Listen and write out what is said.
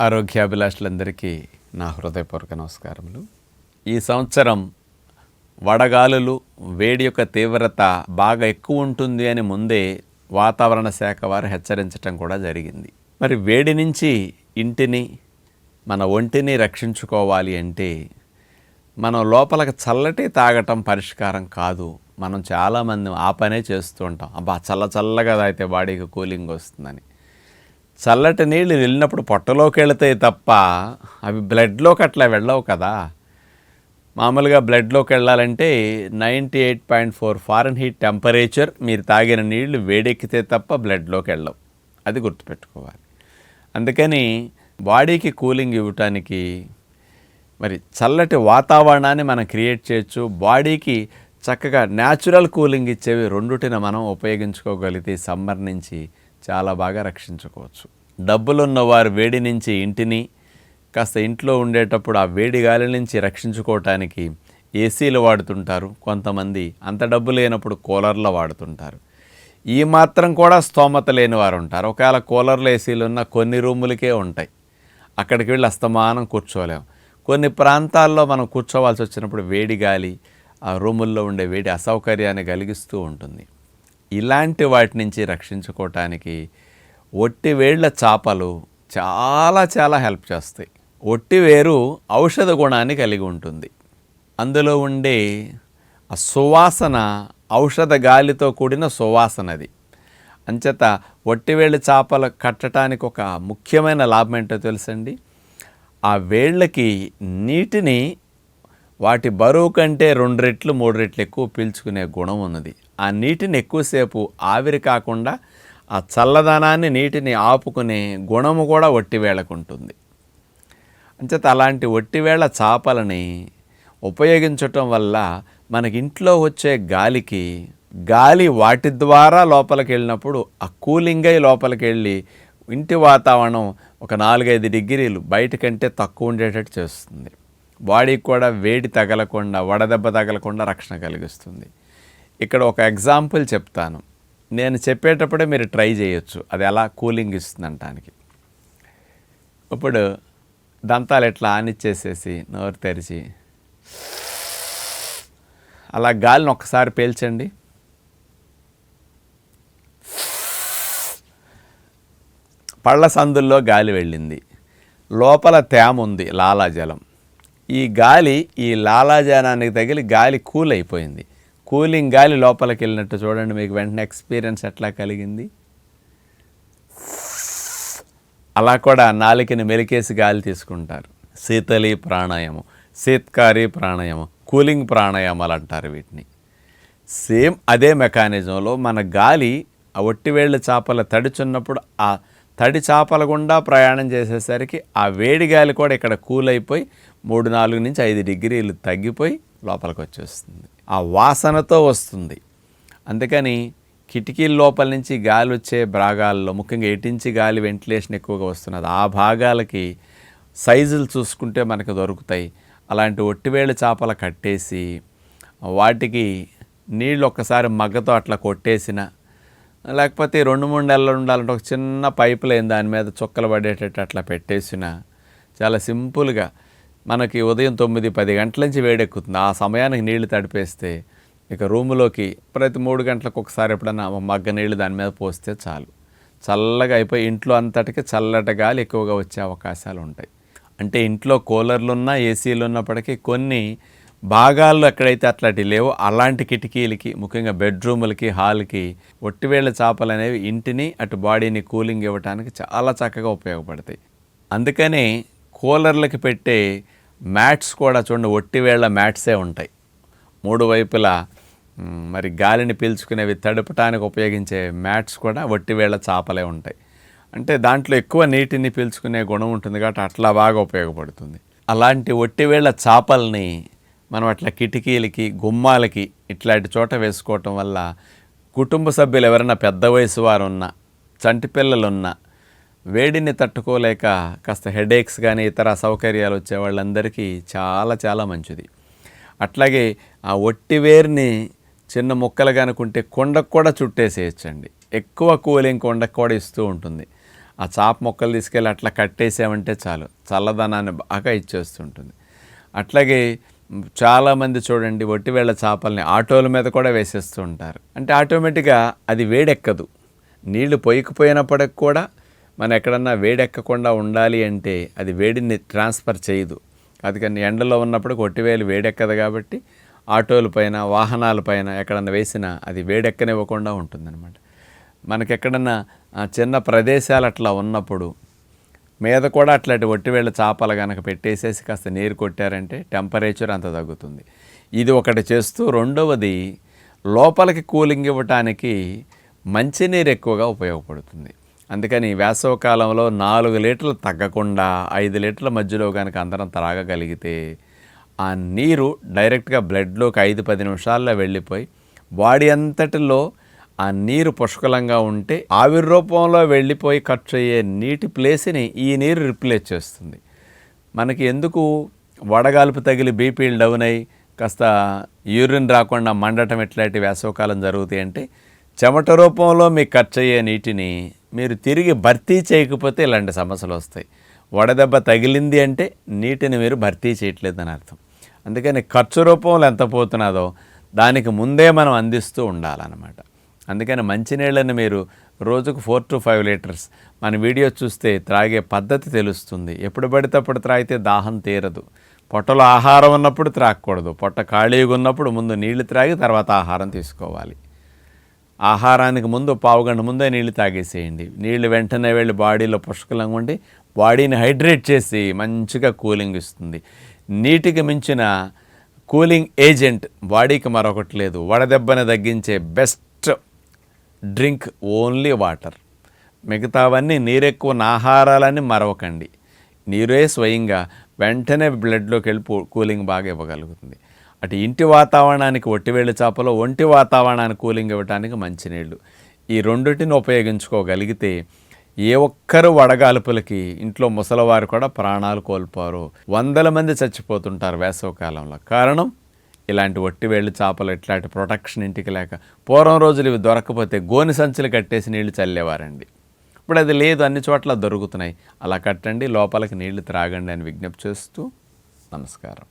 ఆరోగ్యాభిలాషులందరికీ నా హృదయపూర్వక నమస్కారములు. ఈ సంవత్సరం వడగాలులు, వేడి యొక్క తీవ్రత బాగా ఎక్కువ ఉంటుంది అని ముందే వాతావరణ శాఖ వారు హెచ్చరించటం కూడా జరిగింది. మరి వేడి నుంచి ఇంటిని, మన ఒంటిని రక్షించుకోవాలి అంటే మనం లోపలికి చల్లటి తాగటం పరిష్కారం కాదు. మనం చాలామంది ఆ పనే చేస్తూ ఉంటాం. అబ్బా చల్లగా తాగితే బాడీకి కూలింగ్ వస్తుందని. చల్లటి నీళ్ళు వెళ్ళినప్పుడు పొట్టలోకి వెళతాయి తప్ప అవి బ్లడ్లోకి అట్లా వెళ్ళవు కదా. మామూలుగా బ్లడ్లోకి వెళ్ళాలంటే 98.4 ఫారెన్హీట్ టెంపరేచర్ మీరు తాగిన నీళ్లు వేడెక్కితే తప్ప బ్లడ్లోకి వెళ్ళవు. అది గుర్తుపెట్టుకోవాలి. అందుకని బాడీకి కూలింగ్ ఇవ్వటానికి మరి చల్లటి వాతావరణాన్ని మనం క్రియేట్ చేయొచ్చు. బాడీకి చక్కగా న్యాచురల్ కూలింగ్ ఇచ్చేవి రెండుటిని మనం ఉపయోగించుకోగలిగితే సమ్మర్ నుంచి చాలా బాగా రక్షించుకోవచ్చు. డబ్బులున్న వారు వేడి నుంచి ఇంటిని కాస్త ఇంట్లో ఉండేటప్పుడు ఆ వేడి గాలి నుంచి రక్షించుకోవటానికి ఏసీలు వాడుతుంటారు. కొంతమంది అంత డబ్బు లేనప్పుడు కూలర్లు వాడుతుంటారు. ఈ మాత్రం కూడా స్తోమత లేని వారు ఉంటారు. ఒకవేళ కూలర్లు ఏసీలు ఉన్న కొన్ని రూములకే ఉంటాయి. అక్కడికి వెళ్ళి అస్తమానం కూర్చోలేము. కొన్ని ప్రాంతాల్లో మనం కూర్చోవాల్సి వచ్చినప్పుడు వేడి గాలి ఆ రూముల్లో ఉండే వేడి అసౌకర్యాన్ని కలిగిస్తూ ఉంటుంది. ఇలాంటి వాటి నుంచి రక్షించుకోవటానికి ఒట్టివేళ్ల చేపలు చాలా హెల్ప్ చేస్తాయి. ఒట్టివేరు ఔషధ గుణాన్ని కలిగి ఉంటుంది. అందులో ఉండే ఆ సువాసన ఔషధ గాలితో కూడిన సువాసనది. అంచేత ఒట్టివేళ్ళ చేపలు కట్టడానికి ఒక ముఖ్యమైన లాభం ఏంటో తెలుసండి. ఆ వేళ్ళకి నీటిని వాటి బరువు కంటే 2 రెట్లు 3 రెట్లు ఎక్కువ పీల్చుకునే గుణం ఉన్నది. ఆ నీటిని ఎక్కువసేపు ఆవిరి కాకుండా ఆ చల్లదనాన్ని నీటిని ఆపుకునే గుణము కూడా ఒట్టివేళ్ళకు ఉంటుంది. అంచేత అలాంటి ఒట్టివేళ్ళ చేపలని ఉపయోగించటం వల్ల మనకి ఇంట్లో వచ్చే గాలి వాటి ద్వారా లోపలికి వెళ్ళినప్పుడు ఆ కూలింగ్ అయి లోపలికి వెళ్ళి ఇంటి వాతావరణం ఒక 4-5 డిగ్రీలు బయట కంటే తక్కువ ఉండేటట్టు చేస్తుంది. బాడీకి కూడా వేడి తగలకుండా, వడదెబ్బ తగలకుండా రక్షణ కలిగిస్తుంది. ఇక్కడ ఒక ఎగ్జాంపుల్ చెప్తాను. నేను చెప్పేటప్పుడే మీరు ట్రై చేయొచ్చు అది ఎలా కూలింగ్ ఇస్తుంది అంటానికి. ఇప్పుడు దంతాలు ఎట్లా ఆనిచ్చేసేసి నోరు తెరిచి అలా గాలిని ఒక్కసారి పీల్చండి. పళ్ళ సందుల్లో గాలి వెళ్ళింది. లోపల తేమ ఉంది, లాలాజలం. ఈ గాలి ఈ లాలాజలానికి తగిలి గాలి కూల్ అయిపోయింది. కూలింగ్ గాలి లోపలికి వెళ్ళినట్టు చూడండి. మీకు వెంటనే ఎక్స్పీరియన్స్ ఎట్లా కలిగింది. అలా కూడా నాలికని మెలికేసి గాలి తీసుకుంటారు. శీతలి ప్రాణాయామం, శీత్కారి ప్రాణాయామం, కూలింగ్ ప్రాణాయామాలు అంటారు వీటిని. సేమ్ అదే మెకానిజంలో మన గాలి ఆ ఒట్టివేళ్ళ చేపల తడిచున్నప్పుడు ఆ తడి చేపల గుండా ప్రయాణం చేసేసరికి ఆ వేడి గాలి కూడా ఇక్కడ కూల్ అయిపోయి 3-4 నుంచి 5 డిగ్రీలు తగ్గిపోయి లోపలికి వచ్చేస్తుంది. ఆ వాసనతో వస్తుంది. అందుకని కిటికీల లోపల నుంచి గాలి వచ్చే భాగాల్లో ముఖ్యంగా 8 ఇంచ్ గాలి వెంటిలేషన్ ఎక్కువగా వస్తున్నది. ఆ భాగాలకి సైజులు చూసుకుంటే మనకు దొరుకుతాయి. అలాంటి ఒట్టివేళ్ళ చేపలు కట్టేసి వాటికి నీళ్ళు ఒక్కసారి మగ్గతో అట్లా కొట్టేసిన, లేకపోతే 2-3 నెలలు ఉండాలంటే ఒక చిన్న పైపు లైన్ దాని మీద చుక్కలు పడేటట్టు అట్లా పెట్టేసిన చాలా సింపుల్గా మనకి ఉదయం 9-10 గంటల నుంచి వేడెక్కుతుంది. ఆ సమయానికి నీళ్లు తడిపేస్తే ఇక రూములోకి ప్రతి 3 గంటలకు ఒకసారి ఎప్పుడన్నా మగ్గ నీళ్ళు దాని మీద పోస్తే చాలు, చల్లగా అయిపోయి ఇంట్లో అంతటికి చల్లటి గాలి ఎక్కువగా వచ్చే అవకాశాలు ఉంటాయి. అంటే ఇంట్లో కూలర్లు ఉన్నా ఏసీలు ఉన్నప్పటికీ కొన్ని భాగాల్లో ఎక్కడైతే అట్లాంటి లేవో అలాంటి కిటికీలకి, ముఖ్యంగా బెడ్రూములకి, హాల్కి ఒట్టివేళ్ళ చేపలు అనేవి ఇంటిని అటు బాడీని కూలింగ్ ఇవ్వడానికి చాలా చక్కగా ఉపయోగపడతాయి. అందుకనే కూలర్లకి పెట్టే మ్యాట్స్ కూడా చూడండి ఒట్టివేళ్ళ మ్యాట్సే ఉంటాయి. 3 వైపులా మరి గాలిని పీల్చుకునేవి తడపటానికి ఉపయోగించే మ్యాట్స్ కూడా ఒట్టివేళ్ళ చేపలే ఉంటాయి. అంటే దాంట్లో ఎక్కువ నీటిని పీల్చుకునే గుణం ఉంటుంది కాబట్టి అట్లా బాగా ఉపయోగపడుతుంది. అలాంటి ఒట్టివేళ్ళ చేపల్ని మనం అట్లా కిటికీలకి, గుమ్మాలకి ఇట్లాంటి చోట వేసుకోవటం వల్ల కుటుంబ సభ్యులు ఎవరైనా పెద్ద వయసు వారు ఉన్నా, చంటి పిల్లలున్నా, వేడిని తట్టుకోలేక కాస్త హెడేక్స్ కానీ ఇతర సౌకర్యాలు వచ్చే వాళ్ళందరికీ చాలా మంచిది. అట్లాగే ఆ ఒట్టివేరుని చిన్న ముక్కలుగా అనుకుంటే కొండకు కూడా చుట్టేసేయచ్చండి. ఎక్కువ కూలింగ్ కొండకు కూడా ఇస్తూ ఉంటుంది. ఆ చాప మొక్కలు తీసుకెళ్ళి అట్లా కట్టేసామంటే చాలు, చల్లదనాన్ని బాగా ఇచ్చేస్తుంటుంది. అట్లాగే చాలామంది చూడండి ఒట్టివేళ్ల చేపల్ని ఆటోల మీద కూడా వేసేస్తూ ఉంటారు. అంటే ఆటోమేటిక్గా అది వేడెక్కదు. నీళ్లు పొయ్యకపోయినప్పటికి కూడా మనం ఎక్కడన్నా వేడెక్కకుండా ఉండాలి అంటే అది వేడిని ట్రాన్స్ఫర్ చేయదు. అందుకని ఎండలో ఉన్నప్పుడు ఒట్టివేలు వేడెక్కదు కాబట్టి ఆటోల పైన వాహనాల పైన ఎక్కడన్నా వేసినా అది వేడెక్కనివ్వకుండా ఉంటుందన్నమాట. మనకి ఎక్కడన్నా చిన్న ప్రదేశాలు అట్లా ఉన్నప్పుడు మీద కూడా అట్లాంటి ఒట్టివేళ్ళ చేపలు కనుక పెట్టేసేసి కాస్త నీరు కొట్టారంటే టెంపరేచర్ అంత తగ్గుతుంది. ఇది ఒకటి చేస్తూ, రెండవది లోపలికి కూలింగ్ ఇవ్వటానికి మంచినీరు ఎక్కువగా ఉపయోగపడుతుంది. అందుకని వేసవకాలంలో 4 లీటర్లు తగ్గకుండా 5 లీటర్ల మధ్యలో కనుక అందరం త్రాగగలిగితే ఆ నీరు డైరెక్ట్గా బ్లడ్లోకి 5-10 నిమిషాల్లో వెళ్ళిపోయి బాడీ అంతటిలో ఆ నీరు పుష్కలంగా ఉంటే ఆవిరి రూపంలో వెళ్ళిపోయి ఖర్చు అయ్యే నీటి ప్లేస్ని ఈ నీరు రిప్లేస్ చేస్తుంది. మనకి ఎందుకు వడగాల్పు తగిలి బీపీలు డౌన్ అయ్యి కాస్త యూరిన్ రాకుండా మండటం ఇట్లాంటి వేసవకాలం జరుగుతాయి అంటే చెమట రూపంలో మీకు ఖర్చు అయ్యే నీటిని మీరు తిరిగి భర్తీ చేయకపోతే ఇలాంటి సమస్యలు వస్తాయి. వడదెబ్బ తగిలింది అంటే నీటిని మీరు భర్తీ చేయట్లేదని అర్థం. అందుకని ఖర్చు రూపంలో ఎంత పోతున్నదో దానికి ముందే మనం అందిస్తూ ఉండాలన్నమాట. అందుకని మంచినీళ్ళని మీరు రోజుకు 4 to 5 లీటర్స్ మన వీడియో చూస్తే త్రాగే పద్ధతి తెలుస్తుంది. ఎప్పుడు పడితే అప్పుడు త్రాగితే దాహం తీరదు. పొట్టలో ఆహారం ఉన్నప్పుడు త్రాగకూడదు. పొట్ట ఖాళీగా ఉన్నప్పుడు ముందు నీళ్లు త్రాగి తర్వాత ఆహారం తీసుకోవాలి. ఆహారానికి ముందు 1/2 గంట ముందే నీళ్లు తాగేసేయండి. నీళ్లు వెంటనే వెళ్ళి బాడీలో పుష్కలంగా ఉండి బాడీని హైడ్రేట్ చేసి మంచిగా కూలింగ్ ఇస్తుంది. నీటికి మించిన కూలింగ్ ఏజెంట్ బాడీకి మరొకటి లేదు. వడదెబ్బని తగ్గించే బెస్ట్ డ్రింక్ ఓన్లీ వాటర్. మిగతావన్నీ నీరెక్కువ ఆహారాలన్నీ మరవకండి. నీరే స్వయంగా వెంటనే బ్లడ్లోకి వెళ్ళి కూలింగ్ బాగా ఇవ్వగలుగుతుంది. అటు ఇంటి వాతావరణానికి ఒట్టివేళ్ళ చేపలో, ఒంటి వాతావరణానికి కూలింగ్ ఇవ్వడానికి మంచినీళ్ళు. ఈ రెండింటిని ఉపయోగించుకోగలిగితే ఏ ఒక్కరు వడగాల్పులకి ఇంట్లో ముసలివారు కూడా ప్రాణాలు కోల్పోరు. 100 మంది చచ్చిపోతుంటారు వేసవకాలంలో. కారణం ఇలాంటి ఒట్టివేళ్ళు చేపలు, ఇట్లాంటి ప్రొటెక్షన్ ఇంటికి లేక. పూర్వం రోజులు ఇవి దొరకకపోతే గోని సంచులు కట్టేసి నీళ్లు చల్లేవారండి. ఇప్పుడు అది లేదు, అన్ని చోట్ల దొరుకుతున్నాయి. అలా కట్టండి, లోపలికి నీళ్లు త్రాగండి అని విజ్ఞప్తి చేస్తూ నమస్కారం.